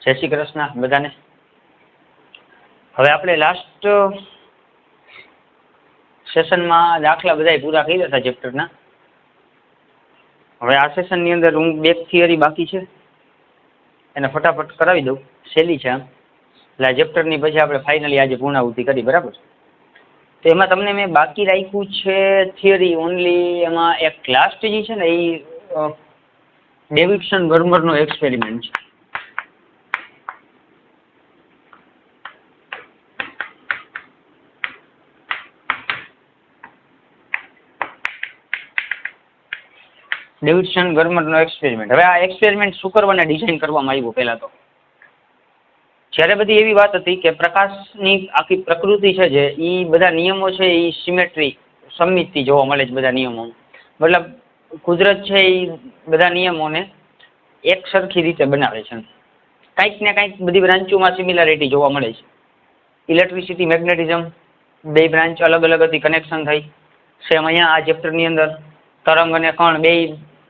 જય શ્રી કૃષ્ણ બધાને. હવે આપણે લાસ્ટ સેશનમાં દાખલા બધા પૂરા કરી હતા ચેપ્ટરના. હવે આ સેશનની અંદર હું બે થિયરી બાકી છે એને ફટાફટ કરાવી દઉં, સહેલી છે આમ. એટલે આ ચેપ્ટરની પછી આપણે ફાઇનલી આજે પૂર્ણાહુતિ કરી, બરાબર. તો એમાં તમને મેં બાકી રાખ્યું છે થિયરી ઓનલી. એમાં એક લાસ્ટ જે છે ને એ ડેવિડસન વર્મરનો એક્સપેરિમેન્ટ છે. ડેવિડસન વર્મરનો એક્સપેરિમેન્ટ. હવે આ એક્સપેરિમેન્ટ શું કરવાને ડિઝાઇન કરવામાં આવ્યું? પહેલા તો જ્યારે બધી એવી વાત હતી કે પ્રકાશની આખી પ્રકૃતિ છે જે એ બધા નિયમો છે એ સમમિતિ જોવા મળે છે. બધા નિયમો મતલબ કુદરત છે એ બધા નિયમોને એક સરખી રીતે બનાવે છે. કંઈક ને કંઈક બધી બ્રાન્ચોમાં સિમિલારિટી જોવા મળે છે. ઇલેક્ટ્રિસિટી, મેગ્નેટિઝમ બે બ્રાન્ચ અલગ અલગ હતી, કનેક્શન થઈ. સેમ અહીંયા આ ચેપ્ટરની અંદર તરંગ અને કણ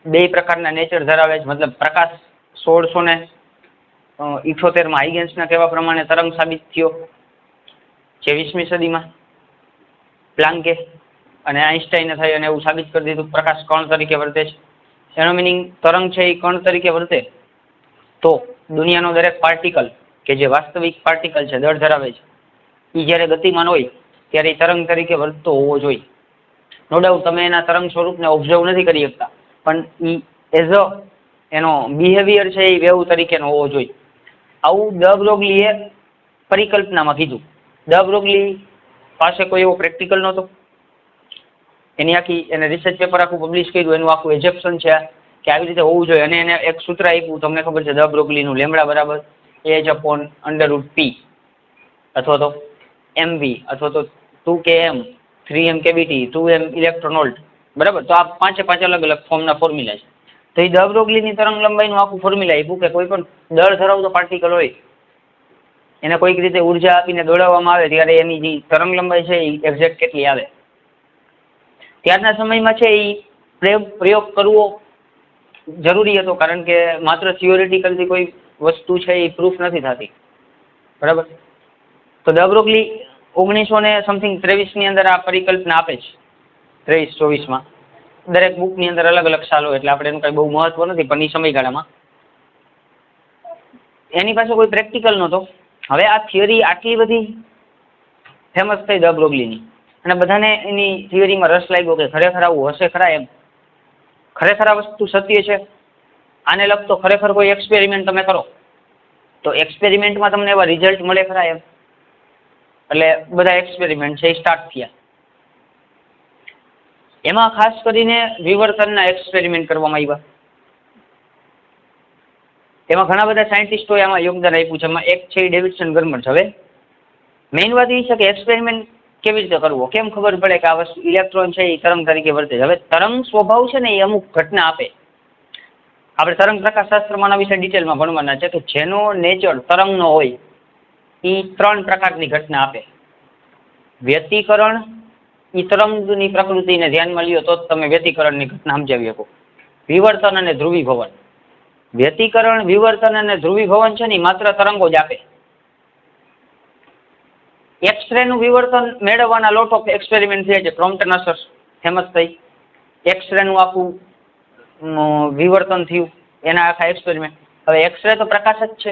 બે પ્રકારના નેચર ધરાવે છે. મતલબ પ્રકાશ 1678 હાઇગેન્સના કહેવા પ્રમાણે તરંગ સાબિત થયો 23મી સદીમાં પ્લાન્કે, અને આઈન્સ્ટાઈને થઈ અને એવું સાબિત કરી દીધું પ્રકાશ કણ તરીકે વર્તે છે. એનો મિનિંગ તરંગ છે એ કણ તરીકે વર્તે તો દુનિયાનો દરેક પાર્ટિકલ કે જે વાસ્તવિક પાર્ટિકલ છે, દળ ધરાવે છે, એ જ્યારે ગતિમાન હોય ત્યારે એ તરંગ તરીકે વર્તતો હોવો જોઈએ. નો ડાઉટ તમે એના તરંગ સ્વરૂપને ઓબ્ઝર્વ નથી કરી શકતા, પણ એ એઝ અ એનો બિહેવિયર છે એ વેવ તરીકેનો હોવો જોઈએ. આવું ડ બ્રોગલીએ પરિકલ્પનામાં કીધું. ડ બ્રોગલી પાસે કોઈ એવો પ્રેક્ટિકલ નહોતો. એની આખી એને રિસર્ચ પેપર આખું પબ્લિશ કર્યું. એનું આખું એજેપ્શન છે કે આવી રીતે હોવું જોઈએ. અને એને એક સૂત્ર આપ્યું, તમને ખબર છે ડ બ્રોગલીનું, લેમડા બરાબર H/√P અથવા તો MV અથવા તો 2km 3m cavity 2m electron volt, બરાબર. તો આ પાંચે પાંચ અલગ અલગ ફોર્મના ફોર્મ્યુલા છે. તો એ ડ બ્રોગલીની તરંગ લંબાઈનું આખું ફોર્મ્યુલા આપ્યું કે કોઈ પણ દળ ધરાવતો પાર્ટિકલ હોય એને કોઈક રીતે ઉર્જા આપીને દોડાવવામાં આવે ત્યારે એની જે તરંગ લંબાઈ છે એ એક્ઝેક્ટ કેટલી આવે. ત્યારના સમયમાં છે એ પ્રયોગ કરવો જરૂરી હતો, કારણ કે માત્ર થિયોરિટિકલથી કોઈ વસ્તુ છે એ પ્રૂફ નથી થતી, બરાબર. તો ડ બ્રોગલી 1923 અંદર આ પરિકલ્પના આપે છે. 23-24માં દરેક બુકની અંદર અલગ અલગ સાલ હોય એટલે આપણે એનું કઈ બહુ મહત્વ નથી, પણ એ સમયગાળામાં એની પાસે કોઈ પ્રેક્ટિકલ નહોતો. હવે આ થિયરી આટલી બધી ફેમસ થઈ ડ બ્રોગલીની, અને બધાને એની થિયરીમાં રસ લાગ્યો કે ખરેખર આવું હશે ખરા એમ, ખરેખર આ વસ્તુ સત્ય છે, આને લગતો ખરેખર કોઈ એક્સપેરિમેન્ટ તમે કરો તો એક્સપેરિમેન્ટમાં તમને એવા રિઝલ્ટ મળે ખરા એમ. એટલે બધા એક્સપેરિમેન્ટ છે એ સ્ટાર્ટ થયા. એમાં ખાસ કરીને વિવર્તનના એક્સપેરિમેન્ટ કરવામાં આવ્યા. એમાં ઘણા બધા સાયન્ટિસ્ટોએ આમાં યોગદાન આપ્યું છે. એમાં એક છે ડેવિડસન વર્મર. હવે મેઇન વાત એ છે કે એક્સપેરિમેન્ટ કેવી રીતે કરવો, કેમ ખબર પડે કે આ વસ્તુ ઇલેક્ટ્રોન છે એ તરંગ તરીકે વર્તે છે. હવે તરંગ સ્વભાવ છે ને એ અમુક ઘટના આપે. આપણે તરંગ પ્રકાશશાસ્ત્રમાં આના વિશે ડિટેલમાં ભણવાના છે કે જેનો નેચર તરંગનો હોય એ 3 પ્રકારની ઘટના આપે. વ્યતિકરણ, એ તરંગની પ્રકૃતિને ધ્યાનમાં લ્યો તો તમે વ્યતિકરણની ઘટના સમજાવી શકો. વિવર્તન અને ધ્રુવીભવન. વ્યતિકરણ, વિવર્તન અને ધ્રુવીભવન છે ને માત્ર તરંગો જ આપે. એક્સરેનું વિવર્તન મેળવવાના લોટ ઓફ એક્સપેરિમેન્ટ થયા છે. ક્રોમ્પટન અસર ફેમસ થઈ, એક્સરેનું આખું વિવર્તન થયું, એના આખા એક્સપેરિમેન્ટ. હવે એક્સરે તો પ્રકાશ જ છે,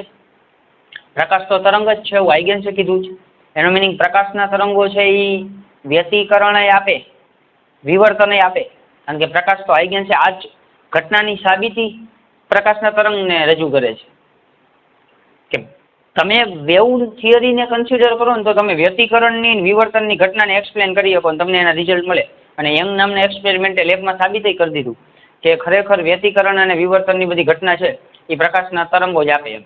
પ્રકાશ તો તરંગ જ છે, એવું હાઇગેન્સે કીધું છે. એનો મિનિંગ પ્રકાશના તરંગો છે એ વ્યતિકરણ આપે, વિવર્તન આપે, કારણ કે પ્રકાશ તો હાઇગેન્સે આ જ ઘટનાની સાબિતી પ્રકાશના તરંગને રજૂ કરે છે. કે તમે વેવ થિયરીને કન્સિડર કરો ને તો તમે વ્યતિકરણની વિવર્તનની ઘટનાને એક્સપ્લેન કરી શકો, તમને એના રિઝલ્ટ મળે. અને યંગ નામના એક્સપેરિમેન્ટે લેબમાં સાબિત કરી દીધું કે ખરેખર વ્યતિકરણ અને વિવર્તનની બધી ઘટના છે એ પ્રકાશના તરંગો જ આપે એમ.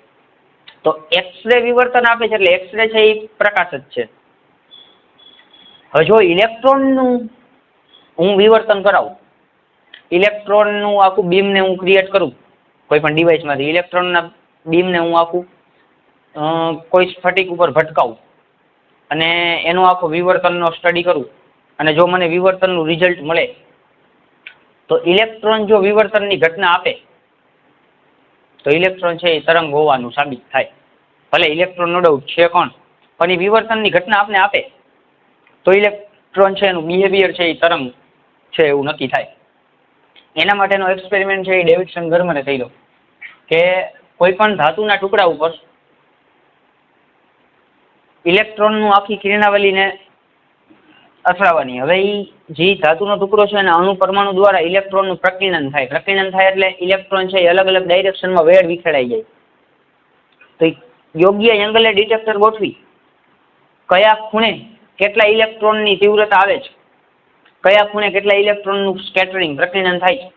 તો એક્સરે વિવર્તન આપે છે એટલે એક્સરે છે એ પ્રકાશ જ છે. હવે જો ઇલેક્ટ્રોનનું હું વિવર્તન કરાવું, ઇલેક્ટ્રોનનું આખું બીમને હું ક્રિએટ કરું કોઈ પણ ડિવાઇસમાંથી, ઇલેક્ટ્રોનના બીમને હું આખું કોઈ સ્ફટિક ઉપર ભટકાવું અને એનો આખો વિવર્તનનો સ્ટડી કરું, અને જો મને વિવર્તનનું રિઝલ્ટ મળે તો ઇલેક્ટ્રોન જો વિવર્તનની ઘટના આપે તો ઇલેક્ટ્રોન છે એ તરંગ હોવાનું સાબિત થાય. ભલે ઇલેક્ટ્રોન નો ડાઉટ છે કોણ, પણ એ વિવર્તનની ઘટના આપને આપે તો ઇલેક્ટ્રોન છે એનું બિહેવિયર છે એ તરંગ છે એવું નક્કી થાય. એના માટેનો એક્સપેરિમેન્ટ છે એ ડેવિડસન ગર્મને થયેલો કે કોઈ પણ ધાતુના ટુકડા ઉપર ઇલેક્ટ્રોનનું આખી કિરણાવલીને અથડાવવાની. હવે એ જે ધાતુનો ટુકડો છે એના અણુ પરમાણુ દ્વારા ઇલેક્ટ્રોનનું પ્રકીર્ણન થાય. પ્રકીર્ણન થાય એટલે ઇલેક્ટ્રોન છે એ અલગ અલગ ડાયરેક્શનમાં વેડ વિખેડાઈ જાય. તો યોગ્ય એંગલે ડિટેક્ટર ગોઠવી કયા ખૂણે કેટલા ઇલેક્ટ્રોનની તીવ્રતા આવે છે, કયા ખૂણે કેટલા ઇલેક્ટ્રોનનું સ્કેટરિંગ પ્રકીર્ણન થાય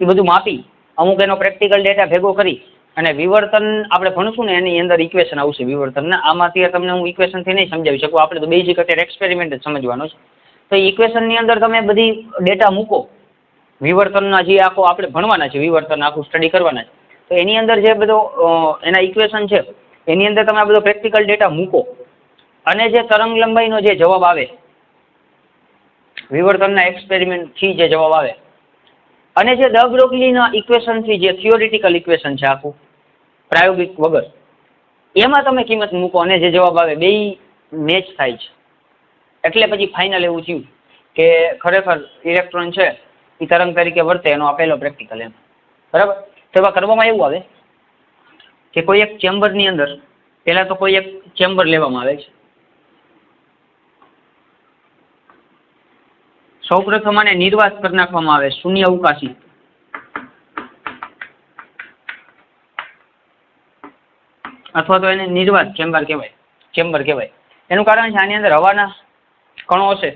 એ બધું માપી અમુક એનો પ્રેક્ટિકલ ડેટા ભેગો કરી અને વિવર્તન આપણે ભણશું ને એની અંદર ઇક્વેશન આવશે વિવર્તનના. આમાંથી તમને હું ઇક્વેશનથી નહીં સમજાવી શકું, આપણે તો બેઝિક અત્યારે એક્સપેરિમેન્ટ જ સમજવાનો છે. તો ઇક્વેશનની અંદર તમે બધી ડેટા મૂકો વિવર્તનના જે આખો આપણે ભણવાના છે, વિવર્તન આખું સ્ટડી કરવાના છે, તો એની અંદર જે બધો એના ઇક્વેશન છે એની અંદર તમે આ બધો પ્રેક્ટિકલ ડેટા મૂકો અને જે તરંગ લંબાઈનો જે જવાબ આવે વિવર્તનના એક્સપેરિમેન્ટથી જે જવાબ આવે અને જે ડ બ્રોગલીના ઇક્વેશનથી જે થિયોરિટિકલ ઇક્વેશન છે આખું પ્રાયોગિક વગર, એમાં તમે કિંમત મૂકો અને જે જવાબ આવે બે મેચ થાય છે. એટલે પછી ફાઇનલ એવું થયું કે ખરેખર ઇલેક્ટ્રોન છે એ તરંગ તરીકે વર્તે એનો આપેલો પ્રેક્ટિકલ એમ. બરાબર. તો એવા કરવામાં એવું આવે કે કોઈ એક ચેમ્બરની અંદર પહેલા તો કોઈ એક ચેમ્બર લેવામાં આવે છે. સૌપ્રથમ આને નિર્વાત કરી નાખવામાં આવે શૂન્ય અવકાશી. અથવા તો એને નિર્વાત ચેમ્બર કહેવાય. એનું કારણ છે આની અંદર હવાના કણો હશે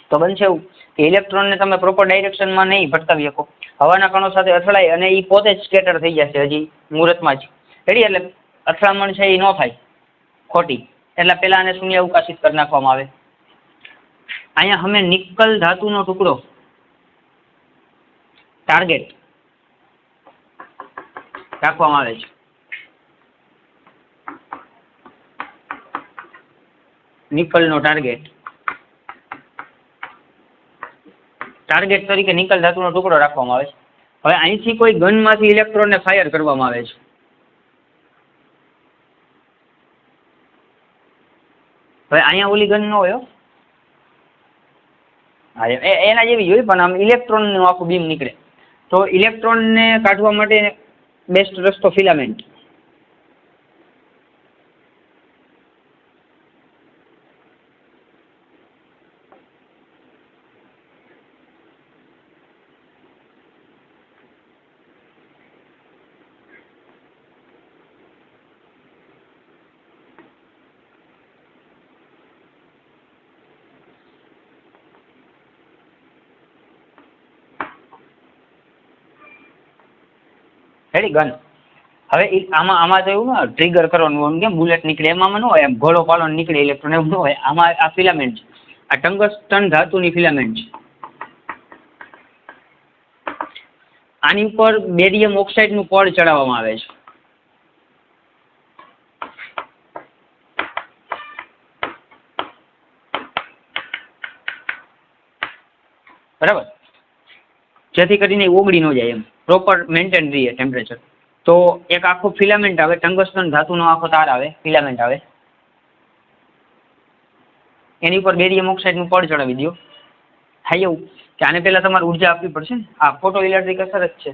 તો બનશે એવું કે ઇલેક્ટ્રોનને તમે પ્રોપર ડાયરેક્શનમાં નહીં ભટકાવી શકો. હવાના કણો સાથે અથડાય અને એ પોતે જ સ્કેટર થઈ જશે હજી મુહૂર્તમાં જ. રેડી. એટલે અથડામણ છે એ ન થાય ખોટી, એટલે પેલા આને શૂન્ય અવકાશિત કરી નાખવામાં આવે. અહીંયા અમે નિકલ ધાતુનો ટુકડો ટાર્ગેટ રાખવામાં આવે છે. નિકલનો ટાર્ગેટ તરીકે નિકલ ધાતુનો ટુકડો રાખવામાં આવે છે. હવે અહીંથી કોઈ ગનમાંથી ઇલેક્ટ્રોનને ફાયર કરવામાં આવે છે. હવે અહીંયા ઓલી ગન ન હોય, એના જેવી જ હોય, પણ આમ ઇલેક્ટ્રોનનું આખું બીમ નીકળે. તો ઇલેક્ટ્રોનને કાઢવા માટે બેસ્ટ રસ્તો ફિલામેન્ટ. રેડી. ગન. હવે આમાં તો એવું ને ટ્રિગર કરવાનું એમ કેમ બુલેટ નીકળે એમાં ન હોય, એમ ઘોડો પાડો નીકળે ઇલેક્ટ્રોન એવું ન હોય. આમાં આ ફિલામેન્ટ છે, આ ટંગસ્ટન ધાતુની ફિલામેન્ટ છે. આની ઉપર બેરિયમ ઓક્સાઇડનું પડ ચડાવવામાં આવે છે. બરાબર. જેથી કરીને ઓગળી ન જાય, એમ પ્રોપર મેન્ટેન રહીએ ટેમ્પરેચર. તો એક આખો ફિલામેન્ટ આવે, ટંગસ્ટન ધાતુનો આખો તાર આવે, ફિલામેન્ટ આવે. એની ઉપર બેરિયમ ઓક્સાઇડનું પડ ચડાવી દો. થાય એવું કે આને પહેલા તમારે ઉર્જા આપવી પડશે ને. આ ફોટો ઇલેક્ટ્રિક અસર જ છે.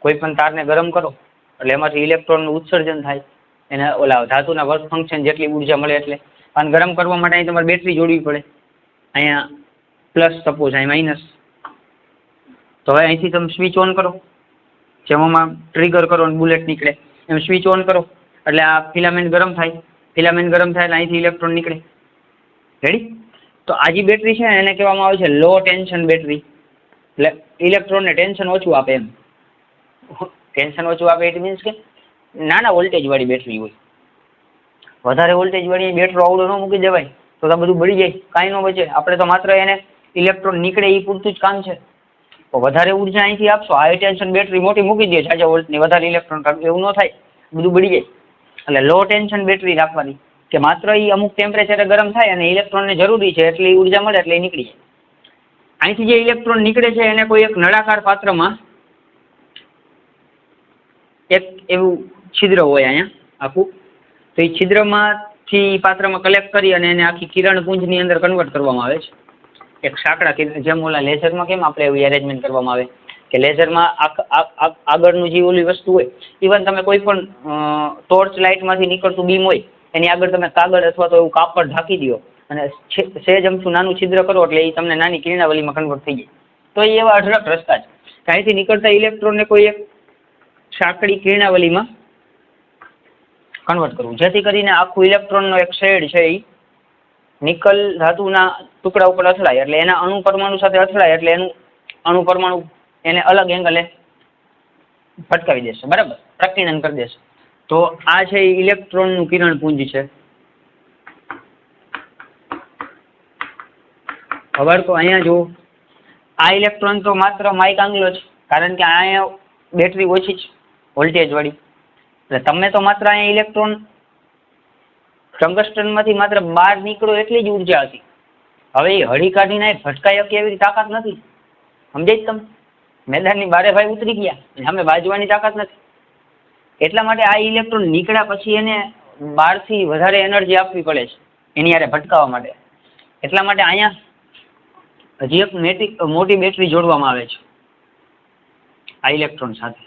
કોઈ પણ તારને ગરમ કરો એટલે એમાંથી ઇલેક્ટ્રોનનું ઉત્સર્જન થાય, એને ઓલા ધાતુના વર્ક ફંક્શન જેટલી ઉર્જા મળે એટલે. અને ગરમ કરવા માટે અહીં તમારે બેટરી જોડવી પડે. અહીંયા પ્લસ સપોઝ અહીં માઇનસ. તો હવે અહીંથી તમે સ્વિચ ઓન કરો, જેમાં ટ્રિગર કરો અને બુલેટ નીકળે, એમ સ્વિચ ઓન કરો એટલે આ ફિલામેન્ટ ગરમ થાય. ફિલામેન્ટ ગરમ થાય એટલે અહીંથી ઇલેક્ટ્રોન નીકળે. રેડી. તો આ જે બેટરી છે એને કહેવામાં આવે છે લો ટેન્શન બેટરી. એટલે ઇલેક્ટ્રોનને ટેન્શન ઓછું આપે એમ. ટેન્શન ઓછું આપે ઇટ મીન્સ કે નાના વોલ્ટેજ વાળી બેટરી હોય. વધારે વોલ્ટેજ વાળી બેટરો આવડો ન મૂકી દેવાય તો બધું બળી જાય, કાંઈ ન બચે. આપણે તો માત્ર એને ઇલેક્ટ્રોન નીકળે એ પૂરતું જ કામ છે. તો વધારે ઉર્જા અહીંથી આપશો, હાઈ ટેન્શન બેટરી મોટી મૂકી દે 4 વોલ્ટની, વધારે ઇલેક્ટ્રોન કાઢો એવું ન થાય, બધું બળી જાય. એટલે લો ટેન્શન બેટરી રાખવાની કે માત્ર એ અમુક ટેમ્પરેચરે ગરમ થાય અને ઇલેક્ટ્રોનને જરૂરી છે એટલી ઉર્જા મળે એટલે એ નીકળી જાય. અહીંથી જે ઇલેક્ટ્રોન નીકળે છે એને કોઈ એક નળાકાર પાત્રમાં એક એવું છિદ્ર હોય અહીંયા, આખું. તો એ છિદ્રમાંથી પાત્રમાં કલેક્ટ કરી અને એને આખી કિરણ પુંજની અંદર કન્વર્ટ કરવામાં આવે છે. એક સાંકડા કિરણ, જેમ ઓલા લેઝરમાં કેમ આપણે એવી એરેન્જમેન્ટ કરવામાં આવે કે લેઝરમાં આગળનું જે ઓલી વસ્તુ હોય, ઇવન તમે કોઈ પણ ટોર્ચ લાઇટમાંથી નીકળતું બીમ હોય એની આગળ તમે કાગળ અથવા તો એવું કાપડ ઢાંકી દો અને સહેજ અમથું નાનું છિદ્ર કરો એટલે એ તમને નાની કિરણાવલીમાં કન્વર્ટ થઈ જાય. તો એ એવા અઢળક રસ્તા છે કે અહીંથી નીકળતા ઇલેક્ટ્રોનને કોઈ એક સાંકડી કિરણાવલીમાં કન્વર્ટ કરવું, જેથી કરીને આખું ઇલેક્ટ્રોનનો એક શેડ છે એ નિકલ ધાતુના ટુકડા ઉપર અથડાય એટલે એના અણુ પરમાણુ સાથે અથડાય એટલે એનું અણુ પરમાણુ એને અલગ એંગલે ભટકાવી દેશે, બરાબર, પ્રકીર્ણન કરી દેશે. તો આ છે ઇલેક્ટ્રોનનું કિરણ પુંજ છે. ખબર? તો અહીંયા જો આ ઇલેક્ટ્રોન તો માત્ર માઇક આંગલો છે, કારણ કે અહીંયા બેટરી ઓછી છે વોલ્ટેજ વાળી, એટલે તમે તો માત્ર અહીંયા ઇલેક્ટ્રોન ટંગસ્ટનમાંથી માત્ર બહાર નીકળો એટલી જ ઉર્જા હતી. હવે એ હળી કાઢીને ભટકાઈ શકે એવી તાકાત નથી, સમજાય તમે? મેદાનની બારે ભાઈ ઉતરી ગયા, સામે બાજવાની તાકાત નથી. એટલા માટે આ ઇલેક્ટ્રોન નીકળ્યા પછી એને બહારથી વધારે એનર્જી આપવી પડે છે એની હારે ભટકાવવા માટે. એટલા માટે અહીંયા હજી એક મોટી બેટરી જોડવામાં આવે છે આ ઇલેક્ટ્રોન સાથે.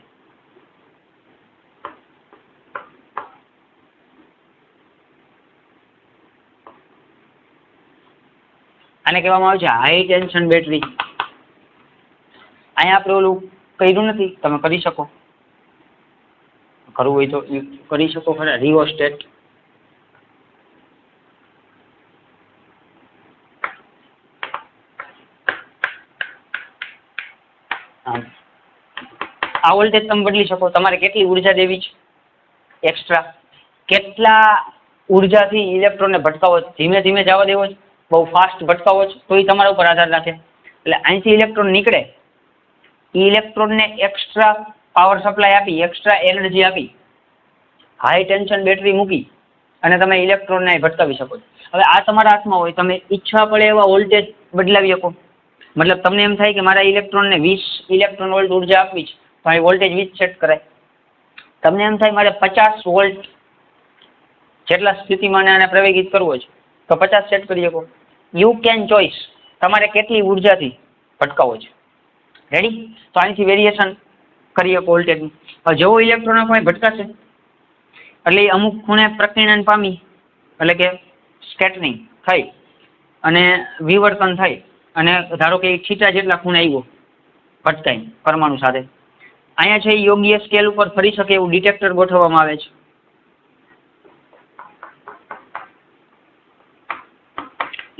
આને કહેવામાં આવે છે હાઈ ટેન્શન બેટરી. અહીંયા આપણે ઓલું કર્યું નથી, તમે કરી શકો, કરવું હોય તો કરી શકો ખરા. રિઓસ્ટેટ, આ વોલ્ટેજ તમે બદલી શકો. તમારે કેટલી ઉર્જા દેવી છે એક્સ્ટ્રા, કેટલા ઉર્જાથી ઇલેક્ટ્રોનને ભટકાવો, ધીમે ધીમે જવા દેવો છે, બહુ ફાસ્ટ ભટકાવો છે, તો એ તમારા ઉપર આધાર રાખે. એટલે અહીંથી ઇલેક્ટ્રોન નીકળે, એ ઇલેક્ટ્રોનને એક્સ્ટ્રા પાવર સપ્લાય આપી, એક્સ્ટ્રા એનર્જી આપી, હાઈ ટેન્શન બેટરી મૂકી અને તમે ઇલેક્ટ્રોનને ભટકાવી શકો. હવે આ તમારા હાથમાં હોય, તમે ઈચ્છા પડે એવા વોલ્ટેજ બદલાવી શકો. મતલબ તમને એમ થાય કે મારા ઇલેક્ટ્રોનને 20 ઇલેક્ટ્રોન વોલ્ટ ઉર્જા આપવી છે, તો અહીં વોલ્ટેજ 20 સેટ કરાય. તમને એમ થાય મારે 50 વોલ્ટ જેટલા સ્થિતિમાં આને પ્રવેગિત કરવો છે, તો 50 સેટ કરી શકો. યુ કેન ચોઇસ, તમારે કેટલી ઉર્જાથી ભટકાવો છે. રેડી? તો અહીંથી વેરિએશન કરી શકો વોલ્ટેજનું. જેવો ઇલેક્ટ્રોન કોઈ ભટકાશે એટલે એ અમુક ખૂણે પ્રકીર્ણન પામી, એટલે કે સ્કેટરિંગ થઈ અને વિવર્તન થઈ અને ધારો કે થીટા જેટલા ખૂણે આવ્યો ભટકાઈ પરમાણુ સાથે. અહીંયા છે યોગ્ય સ્કેલ ઉપર ફરી શકે એવું ડિટેક્ટર ગોઠવવામાં આવે છે.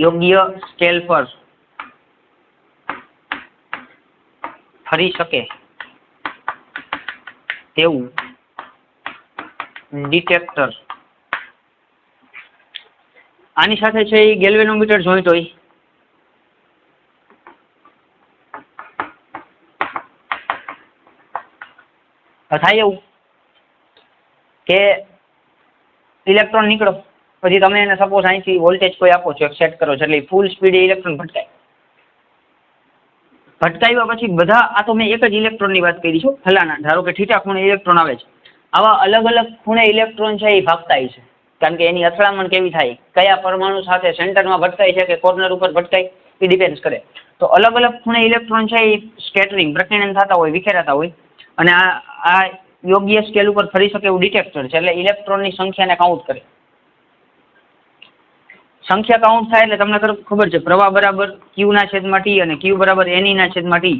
યોગ્ય સ્કેલ પર ફરી શકે તેવું ડિટેક્ટર. આની સાથે છે એ ગેલ્વેનોમીટર જોઈન્ટ હોય. થાય એવું કે ઇલેક્ટ્રોન નીકળો પછી તમે એને સપોઝ અહીંથી વોલ્ટેજ કોઈ આપો છો, સેટ કરો છો, એટલે ફૂલ સ્પીડે ઇલેક્ટ્રોન ભટકાય. ભટકાવ્યા પછી બધા, આ તો મેં એક જ ઇલેક્ટ્રોનની વાત કરી છું, ફલાણા ધારો કે થીટા ખૂણે ઇલેક્ટ્રોન આવે છે, આવા અલગ અલગ ખૂણે ઇલેક્ટ્રોન છે એ ભાગતા છે, કારણ કે એની અથડામણ કેવી થાય, કયા પરમાણુ સાથે સેન્ટરમાં ભટકાય છે કે કોર્નર ઉપર ભટકાય, એ ડિપેન્ડ કરે. તો અલગ અલગ ખૂણે ઇલેક્ટ્રોન છે એ સ્કેટરિંગ, પ્રકીર્ણન થતા હોય, વિખેરાતા હોય, અને આ યોગ્ય સ્કેલ ઉપર ફરી શકે એવું ડિટેક્ટર છે. એટલે ઇલેક્ટ્રોનની સંખ્યાને કાઉન્ટ કરે. સંખ્યા કાઉન્ટ થાય એટલે તમને ખબર છે પ્રવાહ બરાબર ક્યુ ના છેદમાં ટી અને ક્યુ બરાબર એની ના છેદમાં ટી.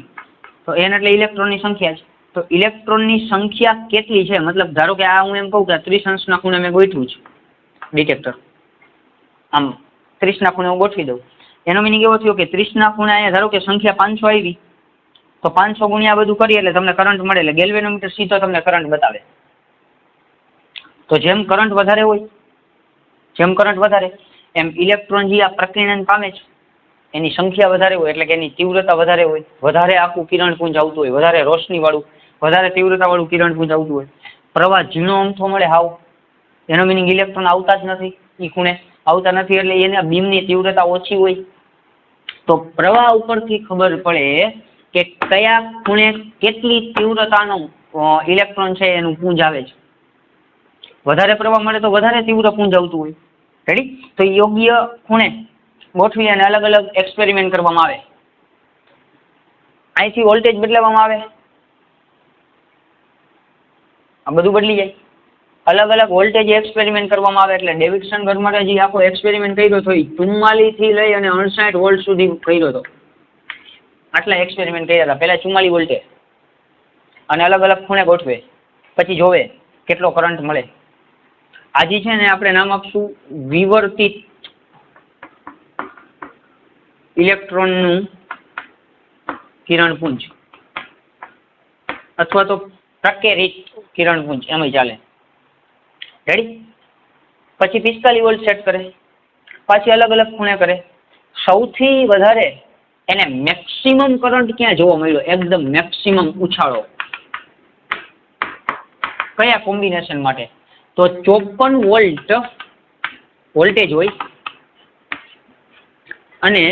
તો એન એટલે ઇલેક્ટ્રોનની સંખ્યા છે. તો ઇલેક્ટ્રોનની સંખ્યા કેટલી છે, મતલબ ધારો કે આ હું એમ કહું કે 30 અંશના ખૂણે મેં ગોઠવ્યું છે ડિટેક્ટર, આમ 30 ના ખૂણે હું ગોઠવી દઉં, એનો મિનિંગ એવો થયો કે 30 ના ખૂણે અહીંયા ધારો કે સંખ્યા 500 આવી, તો 500 ગુણ્યા બધું કરીએ એટલે તમને કરંટ મળે. એટલે ગેલ્વેનોમીટર સીધો તમને કરંટ બતાવે. તો જેમ કરંટ વધારે હોય, જેમ કરંટ વધારે એમ ઇલેક્ટ્રોન જે આ પ્રકીર્ણન પામે છે એની સંખ્યા વધારે હોય, એટલે કે એની તીવ્રતા વધારે હોય, વધારે આખું કિરણપુંજ આવતું હોય, વધારે રોશની વાળું, વધારે તીવ્રતા વાળું કિરણપુંજ આવતું હોય. પ્રવાહ ઝીણો અમથો મળે હાવ, એનો મિનિંગ ઇલેક્ટ્રોન આવતા જ નથી, એ ખૂણે આવતા નથી, એટલે એના બીમની તીવ્રતા ઓછી હોય. તો પ્રવાહ ઉપરથી ખબર પડે કે કયા ખૂણે કેટલી તીવ્રતાનો ઇલેક્ટ્રોન છે એનું પુંજ આવે છે. વધારે પ્રવાહ મળે તો વધારે તીવ્ર પુંજ આવતું હોય. રેડી? તો યોગ્ય ખૂણે ગોઠવી અને અલગ અલગ એક્સપેરિમેન્ટ કરવામાં આવે. અહીંથી વોલ્ટેજ બદલાવવામાં આવે, આ બધું બદલી જાય. અલગ અલગ વોલ્ટેજ એક્સપેરિમેન્ટ કરવામાં આવે એટલે ડેવિડસન ગરમારે જે આખો એક્સપેરિમેન્ટ કર્યો હતો એ 44 થી લઈ અને 59 વોલ્ટ સુધી કર્યો હતો. આટલા એક્સપેરિમેન્ટ કર્યા હતા. પહેલા 44 વોલ્ટે અને અલગ અલગ ખૂણે ગોઠવે, પછી જોવે કેટલો કરંટ મળે. આજે છે ને આપણે નામ આપશું વિવર્તિત ઇલેક્ટ્રોનનું કિરણપુંજ અથવા તો પ્રકેરિત કિરણપુંજ, એમાં ચાલે. રેડી? પછી 45 વોલ્ટ સેટ કરે, પાછી અલગ અલગ ખૂણે કરે. સૌથી વધારે એને મેક્સિમમ કરંટ ક્યાં જોવા મળ્યો? એકદમ મેક્સિમમ ઉછાળો કયા કોમ્બિનેશન માટે? તો 54 વોલ્ટ વોલ્ટેજ હોય અને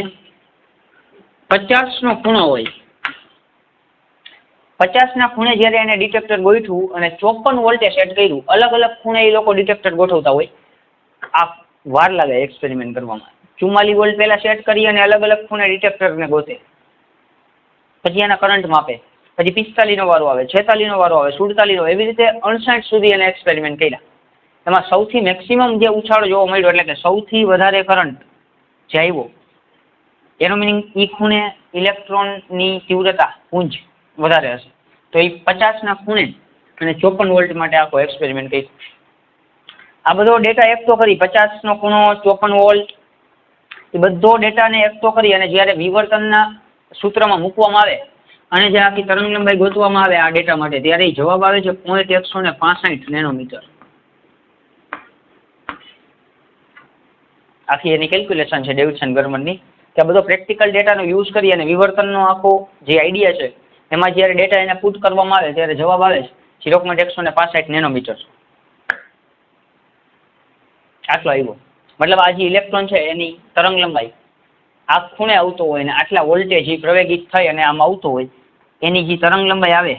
50 નો ખૂણો હોય. 50 ના ખૂણે જયારે એને ડિટેક્ટર ગોઠવું અને 54 વોલ્ટે સેટ કર્યું, અલગ અલગ ખૂણે એ લોકો ડિટેક્ટર ગોઠવતા હોય. આ વાર લાગે એક્સપેરિમેન્ટ કરવામાં. 44 વોલ્ટ પહેલા સેટ કરી અને અલગ અલગ ખૂણે ડિટેક્ટરને ગોતે, પછી એના કરંટ માપે, પછી 45 નો વારો આવે, 46 નો વારો આવે, 47 નો, એવી રીતે 59 સુધી એને એક્સપેરિમેન્ટ કર્યા. એમાં સૌથી મેક્સિમમ જે ઉછાળો જોવા મળ્યો એટલે કે સૌથી વધારે કરંટ જે આવ્યો એનો મિનિંગ ઈ ખૂણે ઇલેક્ટ્રોનની તીવ્રતા પુંજ વધારે હશે. તો એ 50 ના ખૂણે અને 54 વોલ્ટ માટે આખો એક્સપેરિમેન્ટ કર્યો. આ બધો ડેટા એકઠો કરી 50 નો ખૂણો, 54 વોલ્ટ, એ બધો ડેટાને એકઠો કરી અને જ્યારે વિવર્તનના સૂત્રમાં મૂકવામાં આવે અને જે આખી તરંગ લંબાઈ ગોતવામાં આવે આ ડેટા માટે, ત્યારે જવાબ આવે છે 0.165 નેનોમીટર. આખી એની કેલ્ક્યુલેશન છે ડેવિડસન ગરમરની. કે બધો પ્રેક્ટિકલ ડેટાનો યુઝ કરી અને વિવર્તનનો આખો જે આઈડિયા છે એમાં જ્યારે ડેટા એને પુટ કરવામાં આવે ત્યારે જવાબ આવે છે 0.165 નેનોમીટર. આટલો આવ્યો. મતલબ આ જે ઇલેક્ટ્રોન છે એની તરંગ લંબાઈ આ ખૂણે આવતો હોય ને આટલા વોલ્ટેજ પ્રવેગિત થઈ અને આમ આવતો હોય, એની જે તરંગ લંબાઈ આવે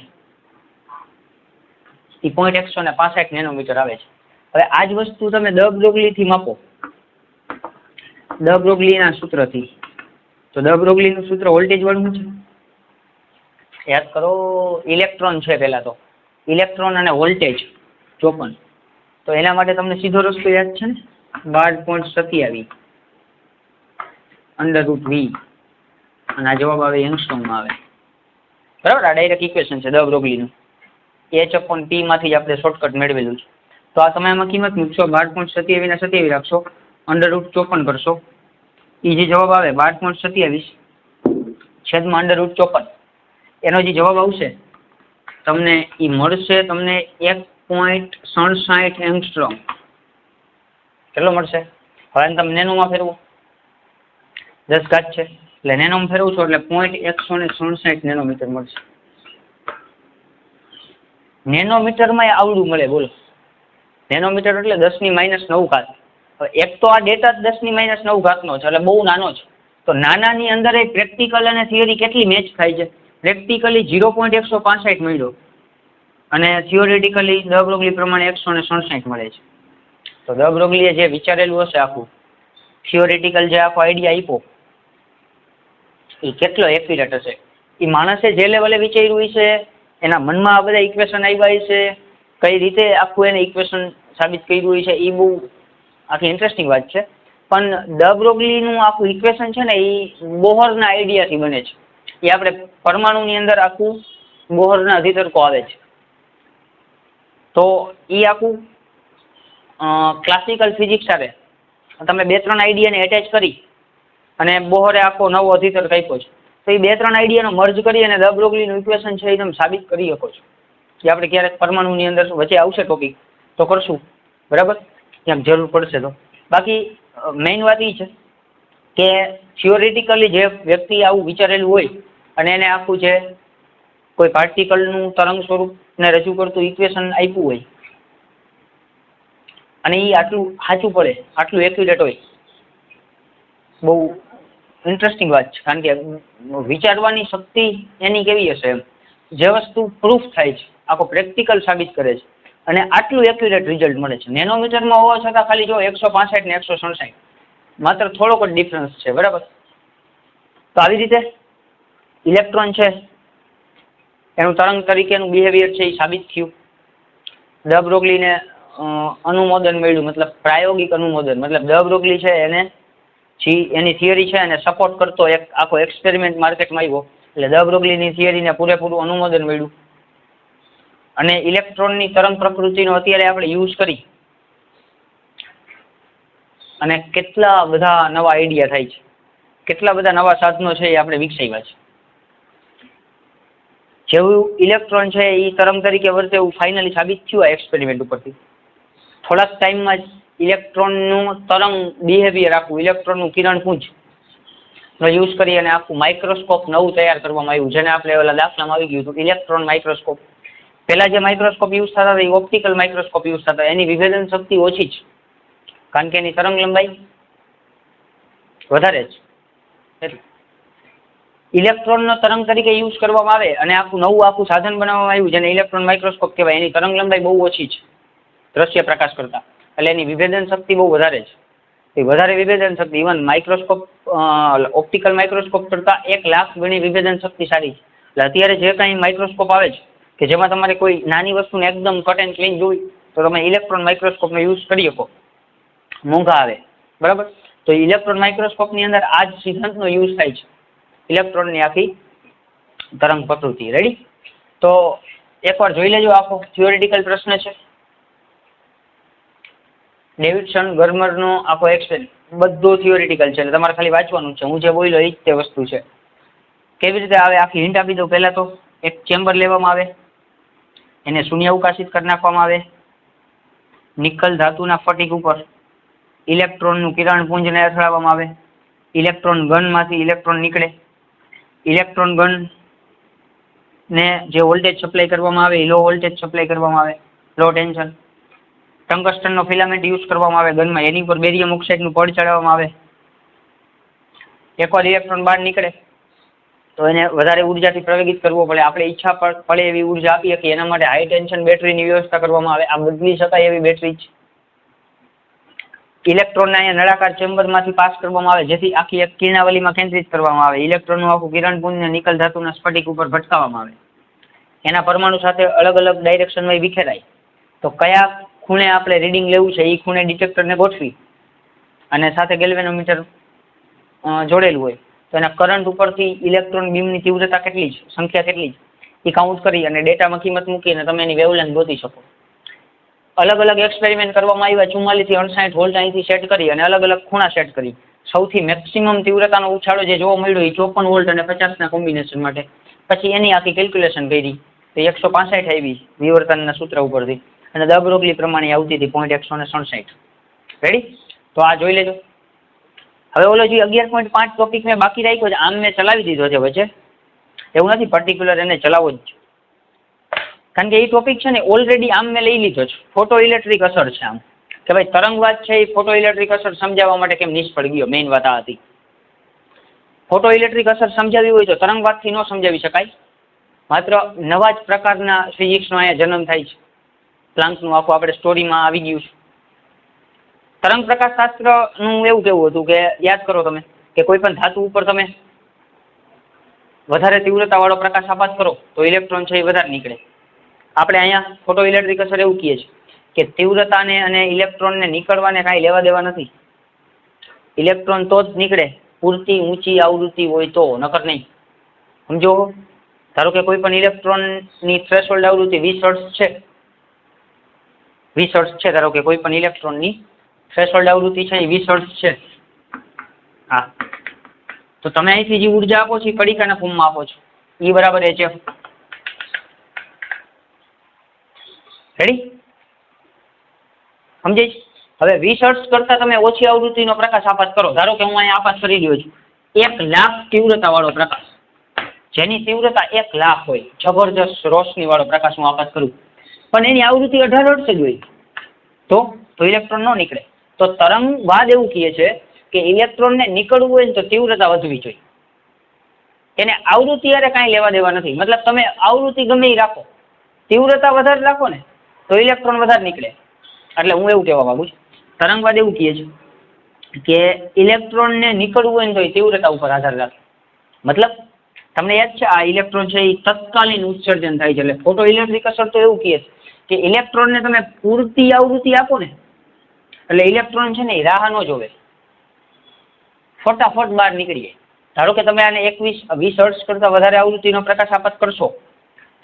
એ 0.165 નેનોમીટર આવે છે. હવે આ જ વસ્તુ તમે દ બ્રોગલીથી માપો, દ બ્રોગલીના સૂત્રથી. તો દ બ્રોગલીનું સૂત્ર વોલ્ટેજ વાળું છે, યાદ કરો. ઇલેક્ટ્રોન છે પહેલા તો, ઇલેક્ટ્રોન અને વોલ્ટેજ 54. તો એના માટે તમને સીધો રસ્તો યાદ છે ને, 12.27 √V અને આ જવાબ આવે એંગસ્ટ્રોમમાં આવે. બરાબર? આ ડાયરેક્ટ ઇક્વેશન છે દ બ્રોગલીનું. H/P માંથી જ આપણે શોર્ટકટ મેળવેલું છે. તો આ તમે આમાં કિંમત મૂકશો, 12.27 ના 27 રાખશો, √54 કરશો, એ જે જવાબ આવે 12.27 છેદમાં √54, એનો જે જવાબ આવશે તમને એ મળશે તમને 1.67 એંગસ્ટ્રોમ. કેટલો મળશે? હવે તમે નેનોમાં ફેરવો, 10 ઘાત છે એટલે નેનોમાં ફેરવું છો એટલે 0.167 નેનોમીટર મળશે. નેનોમીટરમાં આવડું મળે, બોલો. નેનોમીટર એટલે 10⁻9 ઘાત. એક તો આ ડેટા 10⁻9 ઘાતનો છે એટલે બહુ નાનો છે. તો નાનાની અંદર એ પ્રેક્ટિકલ અને થિયરી કેટલી મેચ થાય છે? પ્રેક્ટિકલી 0.165 મળ્યો અને થિયોરેટિકલી દ બ્રોગલી પ્રમાણે 167 મળે છે. તો દ બ્રોગલીએ જે વિચારેલું હશે આખું થિયોરેટિકલ જે આખો આઈડિયા આપ્યો એ કેટલો એક્યુરેટ હશે. એ માણસે જે લેવલે વિચાર્યું છે એના મનમાં આ બધા ઇક્વેશન આવ્યા છે, કઈ રીતે આખું એને ઇક્વેશન સાબિત કર્યું છે, એ બહુ આખી ઇન્ટરેસ્ટિંગ વાત છે. પણ દ બ્રોગલીનું આખું ઇક્વેશન છે ને એ બોહરના આઈડિયાથી બને છે. એ આપણે પરમાણુની અંદર આખું બોહરના અધિતર્કો આવે છે. તો એ આખું ક્લાસિકલ ફિઝિક્સ સાથે તમે 2-3 આઈડિયાને એટેચ કરી અને બોહરે આખો નવો અધિતર્ક આપ્યો છે. તો એ 2-3 આઈડિયાનો મર્જ કરી અને દ બ્રોગલીનું ઇક્વેશન છે એ તમે સાબિત કરી શકો છો. કે આપણે ક્યારેક પરમાણુની અંદર વચ્ચે આવશે ટોપિક તો કરશું, બરાબર, ક્યાંક જરૂર પડશે તો. બાકી મેઇન વાત એ છે કે થિયોરિટિકલી જે વ્યક્તિ આવું વિચારેલું હોય અને એને આખું છે કોઈ પાર્ટિકલનું તરંગ સ્વરૂપને રજૂ કરતું ઇક્વેશન આપ્યું હોય અને એ આટલું સાચું પડે, આટલું એક્યુરેટ હોય, બહુ ઇન્ટરેસ્ટિંગ વાત છે. કારણ કે વિચારવાની શક્તિ એની કેવી હશે એમ. જે વસ્તુ પ્રૂફ થાય છે, આખો પ્રેક્ટિકલ સાબિત કરે છે અને આટલું એક્યુરેટ રિઝલ્ટ મળે છે. નેનોમીટરમાં હોવા છતાં ખાલી જો 165 ને 167 માત્ર થોડોક જ ડિફરન્સ છે, બરાબર. તો આવી રીતે ઇલેક્ટ્રોન છે એનું તરંગ તરીકેનું બિહેવિયર છે એ સાબિત થયું. ડ બ્રોગલીને અનુમોદન મળ્યું, મતલબ પ્રાયોગિક અનુમોદન, મતલબ ડ બ્રોગલી છે એને એની થિયરી છે અને સપોર્ટ કરતો એક આખો એક્સપેરિમેન્ટ માર્કેટમાં આવ્યો, એટલે ડ બ્રોગલીની થિયરીને પૂરેપૂરું અનુમોદન મળ્યું. અને ઇલેક્ટ્રોનની તરંગ પ્રકૃતિનો અત્યારે આપણે યુઝ કરી અને કેટલા બધા નવા આઈડિયા થાય છે, કેટલા બધા નવા સાધનો છે એ આપણે વિકસાવ્યા છે. જેવું ઇલેક્ટ્રોન છે એ તરંગ તરીકે વર્તે એવું ફાઇનલી સાબિત થયું આ એક્સપેરિમેન્ટ ઉપરથી. થોડાક ટાઈમમાં જ ઇલેક્ટ્રોનનું તરંગ બિહેવિયર આખું, ઇલેક્ટ્રોનનું કિરણપુંજ યુઝ કરી અને આખું માઇક્રોસ્કોપ નવું તૈયાર કરવામાં આવ્યું, જેને આપણે ઓલા દાખલામાં આવી ગયું હતું ઇલેક્ટ્રોન માઇક્રોસ્કોપ. પહેલા જે માઇક્રોસ્કોપ યુઝ થતા હતા એ ઓપ્ટિકલ માઇક્રોસ્કોપ યુઝ થતા, એની વિભેદન શક્તિ ઓછી જ, કારણ કે એની તરંગ લંબાઈ વધારે છે. એટલે ઇલેક્ટ્રોનનો તરંગ તરીકે યુઝ કરવામાં આવે અને આખું સાધન બનાવવામાં આવ્યું જેને ઇલેક્ટ્રોન માઇક્રોસ્કોપ કહેવાય. એની તરંગ લંબાઈ બહુ ઓછી છે દ્રશ્ય પ્રકાશ કરતા, એટલે એની વિભેદન શક્તિ બહુ વધારે છે. એ વધારે વિભેદન શક્તિ ઇવન માઇક્રોસ્કોપ ઓપ્ટિકલ માઇક્રોસ્કોપ કરતા 1 લાખ ગણી વિભેદન શક્તિ સારી છે. એટલે અત્યારે જે કંઈ માઇક્રોસ્કોપ આવે છે કે જેમાં તમારે કોઈ નાની વસ્તુને એકદમ કટ એન્ડ ક્લીન જોઈ તો તમે ઇલેક્ટ્રોન માઇક્રોસ્કોપનો યુઝ કરી શકો, મોંઘા આવે, બરાબર. તો ઇલેક્ટ્રોન માઇક્રોસ્કોપની અંદર આ જ સિદ્ધાંતનો યુઝ થાય છે, ઇલેક્ટ્રોનની આખી તરંગ પ્રકૃતિ. રેડી? તો એકવાર જોઈ લેજો, આખો થિયોરિટિકલ પ્રશ્ન છે. ડેવિડસન ગર્મરનો આખો એક્સપેરિમેન્ટ બધો થિયોરિટિકલ છે, એટલે તમારે ખાલી વાંચવાનું છે. હું જે બોલ્યો એ જ તે વસ્તુ છે. કેવી રીતે આવે આખી હિન્ટ આપી દઉં. પહેલા તો એક ચેમ્બર લેવામાં આવે, એને શૂન્યાવકાશિત કરી નાખવામાં આવે, નિકલ ધાતુના ફટિક ઉપર ઇલેક્ટ્રોનનું કિરણપુંજને અથડાવવામાં આવે, ઇલેક્ટ્રોન ગનમાંથી ઇલેક્ટ્રોન નીકળે, ઇલેક્ટ્રોન ગનને જે વોલ્ટેજ સપ્લાય કરવામાં આવે એ લો વોલ્ટેજ સપ્લાય કરવામાં આવે, લો ટેન્શન. ટંગસ્ટનનો ફિલામેન્ટ યુઝ કરવામાં આવે ગનમાં, એની પર બેરિયમ ઓક્સાઇડનું પડ ચડાવવામાં આવે. એકવાર ઇલેક્ટ્રોન બહાર નીકળે તો એને વધારે ઉર્જાથી પ્રવેગિત કરવો પડે. આપણે ઈચ્છા પડે એવી ઉર્જા આપી શકીએ, એના માટે હાઈ ટેન્શન બેટરીની વ્યવસ્થા કરવામાં આવે. આ બદલી શકાય એવી બેટરી છે. ઇલેક્ટ્રોનને અહીંયા નળાકાર ચેમ્બરમાંથી પાસ કરવામાં આવે, જેથી આખી એક કિરણાવલીમાં કેન્દ્રિત કરવામાં આવે. ઇલેક્ટ્રોનનું આખું કિરણપુંજને નિકલ ધાતુના સ્ફટિક ઉપર ભટકાવવામાં આવે. એના પરમાણુ સાથે અલગ અલગ ડાયરેક્શનમાં વિખેરાય. તો કયા ખૂણે આપણે રીડિંગ લેવું છે એ ખૂણે ડિટેક્ટરને ગોઠવી અને સાથે ગેલ્વેનોમીટર જોડેલું હોય તો એના કરંટ ઉપરથી ઇલેક્ટ્રોન બીમની તીવ્રતા કેટલી છે, સંખ્યા કેટલી છે એ કાઉન્ટ કરી અને ડેટામાં કિંમત મૂકીને તમે એની વેવલેન્થ ગોતી શકો. અલગ અલગ એક્સપેરિમેન્ટ કરવામાં આવ્યા. 44 થી 68 વોલ્ટ અહીંથી સેટ કરી અને અલગ અલગ ખૂણા સેટ કરી. સૌથી મેક્સિમમ તીવ્રતાનો ઉછાળો જે જોવા મળ્યો એ 54 વોલ્ટ અને 50ના કોમ્બિનેશન માટે. પછી એની આખી કેલ્ક્યુલેશન કરી તો 165 આવી વિવર્તનના સૂત્ર ઉપરથી, અને ડ બ્રોગલી પ્રમાણે આવતી હતી 167. રેડી? તો આ જોઈ લેજો. હવે ઓલો જે 11.5 ટોપિક મેં બાકી રાખ્યો છે, આમ મેં ચલાવી દીધો છે વચ્ચે, એવું નથી પર્ટિક્યુલર એને ચલાવવો જ, કારણ કે એ ટોપિક છે ને ઓલરેડી આમ મેં લઈ લીધો છે. ફોટો ઇલેક્ટ્રિક અસર છે આમ, કે ભાઈ તરંગવાદ છે એ ફોટો ઇલેક્ટ્રિક અસર સમજાવવા માટે કેમ નિષ્ફળ ગયો, મેઇન વાત આ હતી. ફોટો ઇલેક્ટ્રિક અસર સમજાવી હોય તો તરંગવાદથી ન સમજાવી શકાય, માત્ર નવા જ પ્રકારના ફિઝિક્સનો અહીંયા જન્મ થાય છે. પ્લાન્કનું આખું આપણે સ્ટોરીમાં આવી ગયું છે. તરંગ પ્રકાશ શાસ્ત્રનું એવું કેવું હતું કે યાદ કરો તમે કે કોઈ પણ ધાતુ ઉપર તમે વધારે તીવ્રતાવાળો પ્રકાશ આપાત કરો તો ઇલેક્ટ્રોન છે એ વધારે નીકળે. આપણે અહીંયા ફોટો ઇલેક્ટ્રિક અસર એવું કહીએ છીએ કે તીવ્રતાને અને ઇલેક્ટ્રોનને નીકળવાને કાંઈ લેવા દેવા નથી. ઇલેક્ટ્રોન તો જ નીકળે પૂરતી ઊંચી આવૃત્તિ હોય તો, નકર નહીં. સમજો, ધારો કે કોઈ પણ ઇલેક્ટ્રોનની થ્રેશોલ્ડ આવૃત્તિ 20 હર્ટ્ઝ છે, 20 હર્ટ્ઝ છે, ધારો કે કોઈ પણ ઇલેક્ટ્રોનની થ્રેશોલ્ડ આવૃત્તિ છે એ 20 હર્ટ્ઝ છે. હા, તો તમે અહીંથી જે ઉર્જા આપો છો એ કડિકાના ફોર્મમાં આપો છો, E બરાબર HF. રેડી? સમજાય? હવે 20 હર્ટ્ઝ કરતા તમે ઓછી આવૃત્તિનો પ્રકાશ આપાત કરો, ધારો કે હું અહીંયા આપાત કરી રહ્યો છું 1 લાખ તીવ્રતા વાળો પ્રકાશ, જેની તીવ્રતા 1 લાખ હોય, જબરજસ્ત રોશની વાળો પ્રકાશ હું આપાત કરું, પણ એની આવૃત્તિ 18 હર્ટ્ઝ જ હોય, તો ઇલેક્ટ્રોન ન નીકળે. તો તરંગવાદ એવું કહે છે કે ઇલેક્ટ્રોનને નીકળવું હોય ને તો તીવ્રતા વધવી જોઈએ. એને આવૃત્તિ યારે કાંઈ લેવા દેવા નથી. મતલબ તમે આવૃત્તિ ગમે એ રાખો, તીવ્રતા વધારે રાખો ને તો ઇલેક્ટ્રોન વધારે નીકળે. એટલે હું એવું કહેવા માંગુ છું, તરંગવાદ એવું કહે છે કે ઇલેક્ટ્રોનને નીકળવું હોય ને તો એ તીવ્રતા ઉપર આધાર રાખે. મતલબ તમને યાદ છે આ ઇલેક્ટ્રોન છે એ તત્કાલીન ઉત્સર્જન થાય છે. એટલે ફોટો ઇલેક્ટ્રિક અસર તો એવું કહે છે કે ઇલેક્ટ્રોનને તમે પૂરતી આવૃત્તિ આપો ને એટલે ઇલેક્ટ્રોન છે ને એ રાહ ન જોવે, ફટાફટ બહાર નીકળી જાય. ધારો કે તમે આને 20 હર્ટ્ઝ કરતા વધારે આવૃત્તિનો પ્રકાશ આપાત કરશો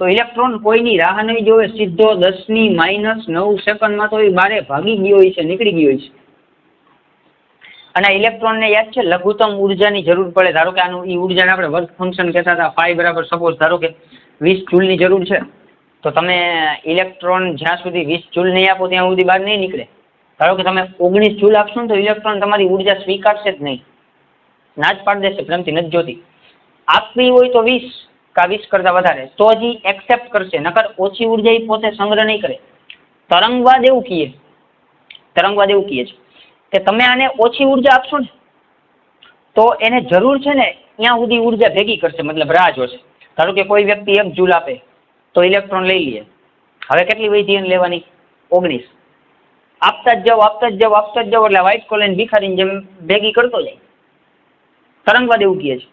તો ઇલેક્ટ્રોન કોઈની રાહ નહીં જોવે, સીધો 10⁻⁹ સેકન્ડમાં તો એ બારે ભાગી ગયો હોય છે, નીકળી ગયો હોય છે. અને ઇલેક્ટ્રોનને યાદ છે લઘુત્તમ ઉર્જાની જરૂર પડે. ધારો કે આનું એ ઉર્જાને આપણે વર્ક ફંક્શન કહેતા હતા, ફાઈ બરાબર સપોઝ ધારો કે 20 જૂલની જરૂર છે, તો તમે ઇલેક્ટ્રોન જ્યાં સુધી 20 જૂલ નહીં આપો ત્યાં સુધી બહાર નહીં નીકળે. ધારો કે તમે 19 જૂલ આપશો ને તો ઇલેક્ટ્રોન તમારી ઉર્જા સ્વીકારશે જ નહીં, ના જ પાડી દેશે, પ્રેમથી નથી જોતી. આપવી હોય તો 20 કા 20 કરતા વધારે તો જ એક્સેપ્ટ કરશે, નકર ઓછી ઉર્જા એ પોતે સંગ્રહ નહીં કરે. તરંગવાદ એવું કહે છે કે તમે આને ઓછી ઉર્જા આપશો ને તો એને જરૂર છે ને ત્યાં સુધી ઉર્જા ભેગી કરશે, મતલબ રાહ જોશે. ધારો કે કોઈ વ્યક્તિ 1 જૂલ આપે તો ઇલેક્ટ્રોન લઈ લે. હવે કેટલી વૈધી એને લેવાની? 19. આપતા જ જાવ એટલે વ્હાઇટ કોલન ભિખારીની જેમ ભેગી કરતો જાય. તરંગવાદ એવું કહે છે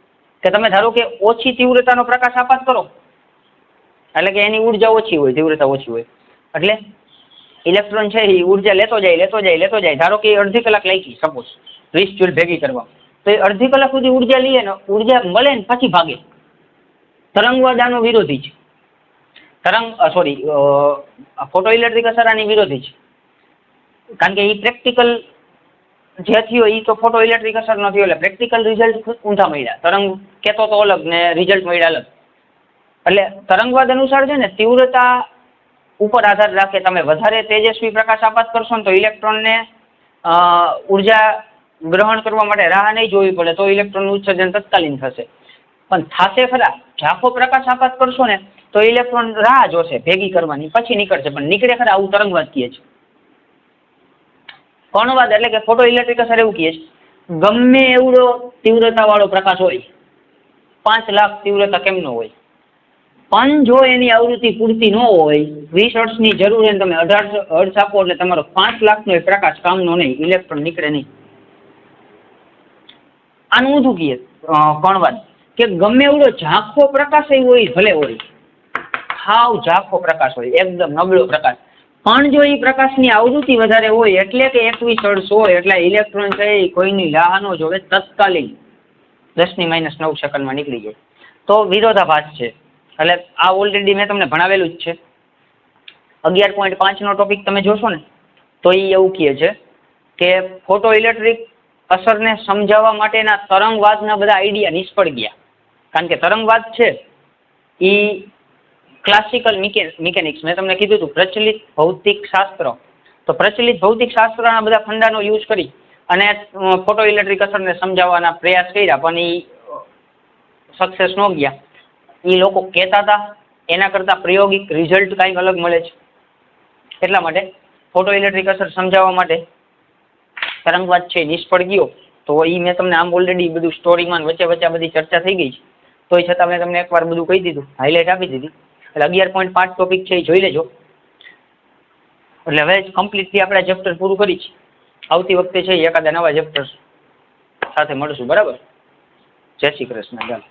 કે તમે ધારો કે ઓછી તીવ્રતાનો પ્રકાશ આપાત કરો એટલે કે એની ઉર્જા ઓછી હોય, તીવ્રતા ઓછી હોય, એટલે ઇલેક્ટ્રોન છે એ ઉર્જા લેતો જાય. ધારો કે અડધી કલાક લાગી સપોઝ 20 જૂલ ભેગી કરવા, તો એ અડધી કલાક સુધી ઉર્જા લઈએ ને, ઉર્જા મળે ને પછી ભાગે. તરંગવાદ આનો વિરોધી છે. ફોટો ઇલેક્ટ્રિક અસર આની વિરોધી છે. કારણ કે એ પ્રેક્ટિકલ જે થયો એ તો ફોટો ઇલેક્ટ્રિક અસર ન થયો, એટલે પ્રેક્ટિકલ રિઝલ્ટ ઊંધા મળ્યા. તરંગ કહેતો તો અલગ ને રિઝલ્ટ મળ્યા અલગ. એટલે તરંગવાદ અનુસાર છે ને તીવ્રતા ઉપર આધાર રાખે. તમે વધારે તેજસ્વી પ્રકાશ આપાત કરશો ને તો ઇલેક્ટ્રોનને ઉર્જા ગ્રહણ કરવા માટે રાહ નહીં જોવી પડે, તો ઇલેક્ટ્રોનનું ઉત્સર્જન તત્કાલીન થશે. પણ થાશે ખરા, ઝાંખો પ્રકાશ આપાત કરશો ને તો ઇલેક્ટ્રોન રાહ જોશે ભેગી કરવાની, પછી નીકળશે, પણ નીકળે ખરા. આવું તરંગવાદ કહે છે. કણવાદ એટલે કે ફોટો ઇલેક્ટ્રિક અસર એવું કહે છે ગમે એવડો તીવ્રતા વાળો પ્રકાશ હોય, 5 લાખ તીવ્રતા કેમ ન હોય, પણ જો એની આવૃત્તિ પૂરતી ન હોય, 20 હર્ટ્ઝની જરૂર હોય તમે 18 હર્ટ્ઝ આપો એટલે તમારો 5 લાખનો પ્રકાશ કામનો નહીં, ઇલેક્ટ્રોન નીકળે નહીં. આનું ઊંધું કહે કણવાદ કે ગમે એવડો ઝાંખો પ્રકાશ હોય, ભલે હોય હાવ ઝાંખો પ્રકાશ હોય, એકદમ નબળો પ્રકાશ, પણ જો એ પ્રકાશની આવૃત્તિ વધારે હોય એટલે કે 21 હર્ટ્ઝ હોય એટલે ઇલેક્ટ્રોન છે એ કોઈની રાહ ન જોવે, તત્કાલીન 10⁻⁹ સેકન્ડમાં નીકળી જાય. તો વિરોધાભાસ છે. એટલે આ ઓલરેડી મેં તમને ભણાવેલું જ છે. 11.5નો ટોપિક તમે જોશો ને તો એ એવું કહે છે કે ફોટો ઇલેક્ટ્રિક અસરને સમજાવવા માટેના તરંગવાદના બધા આઈડિયા નિષ્ફળ ગયા. કારણ કે તરંગવાદ છે એ ક્લાસિકલ મિકેનિક્સ, મેં તમને કીધું હતું પ્રચલિત ભૌતિક શાસ્ત્ર, તો પ્રચલિત ભૌતિક શાસ્ત્રના બધા ફંડાનો યુઝ કરી અને ફોટો ઇલેક્ટ્રિક અસરને સમજાવવાના પ્રયાસ કર્યા, પણ એ સક્સેસ ન ગયા. એ લોકો કહેતા હતા એના કરતાં પ્રાયોગિક રિઝલ્ટ કાંઈક અલગ મળે છે. એટલા માટે ફોટો ઇલેક્ટ્રિક અસર સમજાવવા માટે તરંગવાદ છે નિષ્ફળ ગયો. તો એ મેં તમને આમ ઓલરેડી બધું સ્ટોરીમાં વચ્ચે આ બધી ચર્ચા થઈ ગઈ છે, તો એ છતાં મેં તમને એકવાર બધું કહી દીધું, હાઇલાઇટ આપી દીધી. એટલે 11.5 ટોપિક છે એ જોઈ લેજો. એટલે હવે કમ્પ્લીટલી આપણે ચેપ્ટર પૂરું કરી છે. આવતી વખતે છે એકાદા નવા ચેપ્ટર સાથે મળશું. બરાબર? જય શ્રી કૃષ્ણ. ચાલો.